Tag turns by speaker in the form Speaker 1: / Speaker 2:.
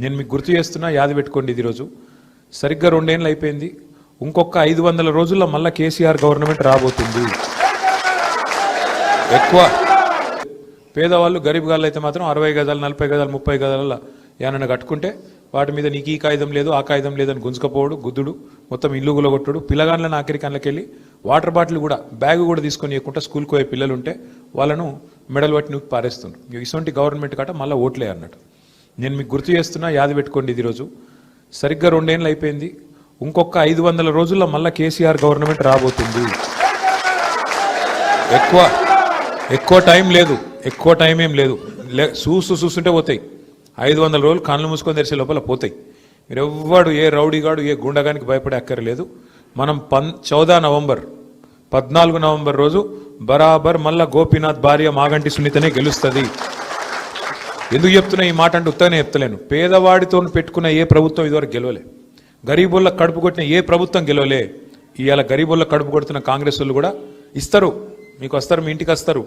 Speaker 1: నేను మీకు గుర్తు చేస్తున్నా, యాది పెట్టుకోండి. ఇది రోజు సరిగ్గా 2 ఏళ్ళు అయిపోయింది. ఇంకొక 500 రోజుల్లో మళ్ళీ కేసీఆర్ గవర్నమెంట్ రాబోతుంది. ఎక్కువ పేదవాళ్ళు గరీబ్ గాళ్ళు అయితే మాత్రం 60 గజాలు 40 గజాలు 30 గజాల ఏమన్నా కట్టుకుంటే వాటి మీద నీకు ఈ కాగితం లేదు ఆ కాగితం లేదని గుంజుకపోవడు, గుద్దుడు, మొత్తం ఇల్లు గులగొట్టుడు, పిల్లగాళ్ళని ఆఖరి కళ్ళకెళ్ళి వాటర్ బాటిల్ కూడా బ్యాగ్ కూడా తీసుకొని ఇవ్వకుండా స్కూల్కి పోయే పిల్లలు ఉంటే వాళ్ళను మెడల్ పట్టి నూకి పారేస్తున్నారు. ఇటువంటి గవర్నమెంట్ కాట మళ్ళీ ఓట్లే అన్నట్టు. నేను మీకు గుర్తు చేస్తున్నా, యాది పెట్టుకోండి. ఇది రోజు సరిగ్గా 2 ఏళ్ళు అయిపోయింది. ఇంకొక 500 రోజుల్లో మళ్ళీ కేసీఆర్ గవర్నమెంట్ రాబోతుంది. ఎక్కువ టైం లేదు, ఎక్కువ టైం ఏం లేదు. చూస్తుంటే పోతాయి. 500 రోజులు కళ్ళు మూసుకొని తెరిచే లోపల పోతాయి. మీరు ఎవ్వడు ఏ రౌడీగాడు ఏ గుండగానికి భయపడే అక్కర్లేదు. మనం 14 నవంబర్ రోజు బరాబర్ మళ్ళా గోపీనాథ్ భార్య మాగంటి సునీతనే గెలుస్తుంది. ఎందుకు చెప్తున్నా ఈ మాట అంటే ఉత్తగానే చెప్తలేను. పేదవాడితో పెట్టుకున్న ఏ ప్రభుత్వం ఇదివరకు గెలవలే. గరీబుల్ల కడుపు కొట్టిన ఏ ప్రభుత్వం గెలవలే. ఇవాళ గరీబుల్ల కడుపు కొడుతున్న కాంగ్రెస్ వాళ్ళు కూడా ఇస్తారు, మీకు వస్తారు, మీ ఇంటికి వస్తారు.